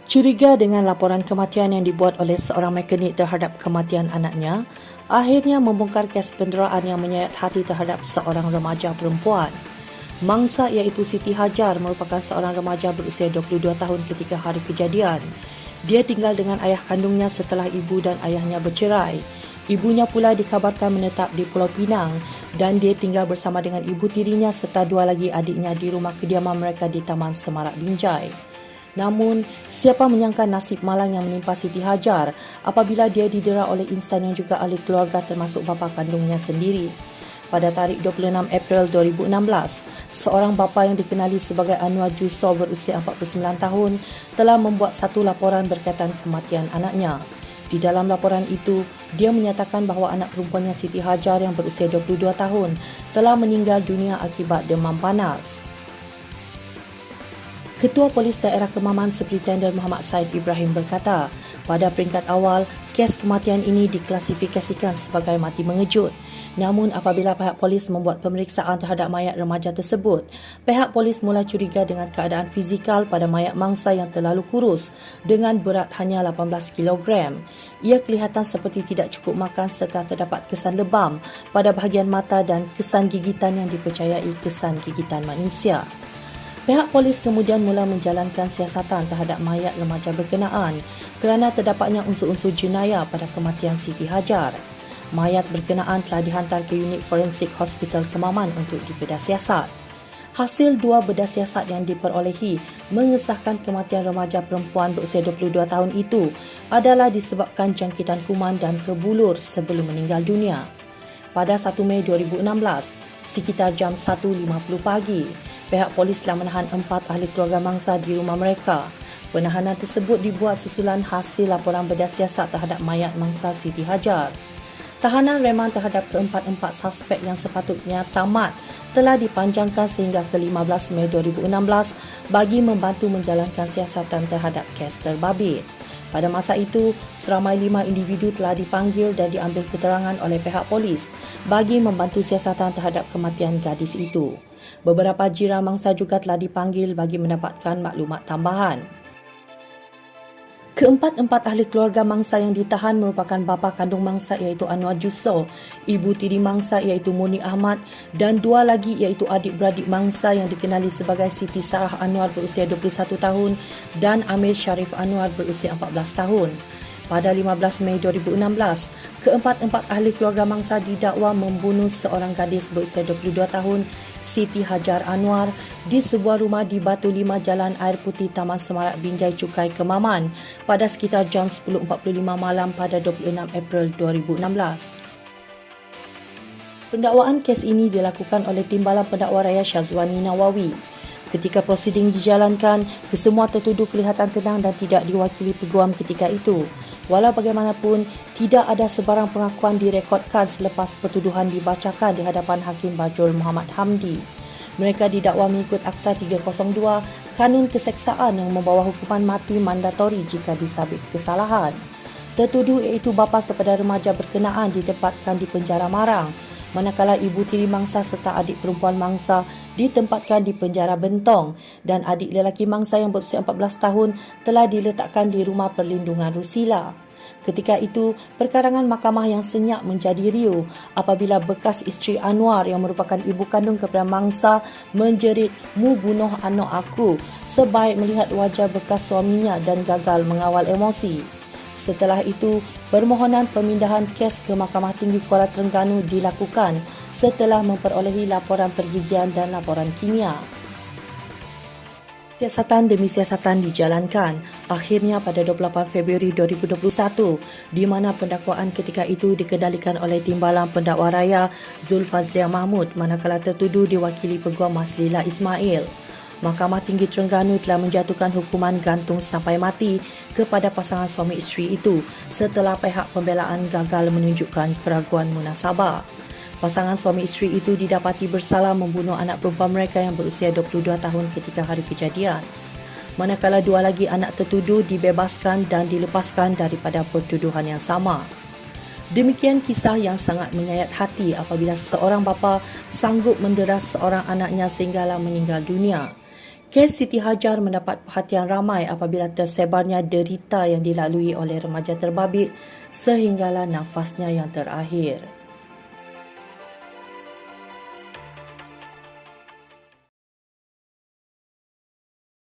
Curiga dengan laporan kematian yang dibuat oleh seorang mekanik terhadap kematian anaknya, akhirnya membongkar kes penderaan yang menyayat hati terhadap seorang remaja perempuan. Mangsa iaitu Siti Hajar merupakan seorang remaja berusia 22 tahun ketika hari kejadian. Dia tinggal dengan ayah kandungnya setelah ibu dan ayahnya bercerai. Ibunya pula dikabarkan menetap di Pulau Pinang dan dia tinggal bersama dengan ibu tirinya serta dua lagi adiknya di rumah kediaman mereka di Taman Semarak Binjai. Namun, siapa menyangka nasib malang yang menimpa Siti Hajar apabila dia didera oleh insan yang juga ahli keluarga termasuk bapa kandungnya sendiri. Pada tarikh 26 April 2016, seorang bapa yang dikenali sebagai Anwar Jusso berusia 49 tahun telah membuat satu laporan berkaitan kematian anaknya. Di dalam laporan itu, dia menyatakan bahawa anak perempuannya Siti Hajar yang berusia 22 tahun telah meninggal dunia akibat demam panas. Ketua Polis Daerah Kemaman Superintendent Muhammad Said Ibrahim berkata, pada peringkat awal, kes kematian ini diklasifikasikan sebagai mati mengejut. Namun apabila pihak polis membuat pemeriksaan terhadap mayat remaja tersebut, pihak polis mula curiga dengan keadaan fizikal pada mayat mangsa yang terlalu kurus dengan berat hanya 18 kg. Ia kelihatan seperti tidak cukup makan serta terdapat kesan lebam pada bahagian mata dan kesan gigitan yang dipercayai kesan gigitan manusia. Pihak polis kemudian mula menjalankan siasatan terhadap mayat remaja berkenaan kerana terdapatnya unsur-unsur jenayah pada kematian Siti Hajar. Mayat berkenaan telah dihantar ke unit forensik Hospital Kemaman untuk dibedah siasat. Hasil dua bedah siasat yang diperolehi mengesahkan kematian remaja perempuan berusia 22 tahun itu adalah disebabkan jangkitan kuman dan kebulur sebelum meninggal dunia. Pada 1 Mei 2016, sekitar jam 1.50 pagi, pihak polis telah menahan 4 ahli keluarga mangsa di rumah mereka. Penahanan tersebut dibuat susulan hasil laporan bedah siasat terhadap mayat mangsa Siti Hajar. Tahanan reman terhadap keempat-empat suspek yang sepatutnya tamat telah dipanjangkan sehingga ke 15 Mei 2016 bagi membantu menjalankan siasatan terhadap kes terbabit. Pada masa itu, seramai 5 individu telah dipanggil dan diambil keterangan oleh pihak polis bagi membantu siasatan terhadap kematian gadis itu. Beberapa jiran mangsa juga telah dipanggil bagi mendapatkan maklumat tambahan. Keempat-empat ahli keluarga mangsa yang ditahan merupakan bapa kandung mangsa iaitu Anwar Jusso, ibu tiri mangsa iaitu Muni Ahmad dan dua lagi iaitu adik-beradik mangsa yang dikenali sebagai Siti Sarah Anwar berusia 21 tahun dan Amir Sharif Anwar berusia 14 tahun. Pada 15 Mei 2016, keempat-empat ahli keluarga mangsa didakwa membunuh seorang gadis berusia 22 tahun, Siti Hajar Anwar, di sebuah rumah di Batu 5 Jalan Air Putih Taman Semarak Binjai Cukai Kemaman pada sekitar jam 10.45 malam pada 26 April 2016. Pendakwaan kes ini dilakukan oleh Timbalan Pendakwa Raya Syazwani Nawawi. Ketika prosiding dijalankan, kesemua tertuduh kelihatan tenang dan tidak diwakili peguam ketika itu. Walau bagaimanapun, tidak ada sebarang pengakuan direkodkan selepas pertuduhan dibacakan di hadapan Hakim Bajrul Muhammad Hamdi. Mereka didakwa mengikut Akta 302 Kanun Keseksaan yang membawa hukuman mati mandatori jika disabit kesalahan. Tertuduh iaitu bapa kepada remaja berkenaan ditempatkan di penjara Marang, manakala ibu tiri mangsa serta adik perempuan mangsa ditempatkan di penjara Bentong dan adik lelaki mangsa yang berusia 14 tahun telah diletakkan di rumah perlindungan Rusila. Ketika itu, perkarangan mahkamah yang senyap menjadi riuh apabila bekas isteri Anwar yang merupakan ibu kandung kepada mangsa menjerit, "Mu bunuh anak aku," sebaik melihat wajah bekas suaminya dan gagal mengawal emosi. Setelah itu, permohonan pemindahan kes ke Mahkamah Tinggi Kuala Terengganu dilakukan setelah memperolehi laporan pergigian dan laporan kimia. Siasatan demi siasatan dijalankan. Akhirnya pada 28 Februari 2021, di mana pendakwaan ketika itu dikendalikan oleh Timbalan Pendakwa Raya Zulfazlia Mahmud manakala tertuduh diwakili Peguam Maslila Ismail. Mahkamah Tinggi Terengganu telah menjatuhkan hukuman gantung sampai mati kepada pasangan suami isteri itu setelah pihak pembelaan gagal menunjukkan keraguan munasabah. Pasangan suami isteri itu didapati bersalah membunuh anak perempuan mereka yang berusia 22 tahun ketika hari kejadian. Manakala dua lagi anak tertuduh dibebaskan dan dilepaskan daripada pertuduhan yang sama. Demikian kisah yang sangat menyayat hati apabila seorang bapa sanggup mendera seorang anaknya sehinggalah meninggal dunia. Kes Siti Hajar mendapat perhatian ramai apabila tersebarnya derita yang dilalui oleh remaja terbabit sehinggalah nafasnya yang terakhir.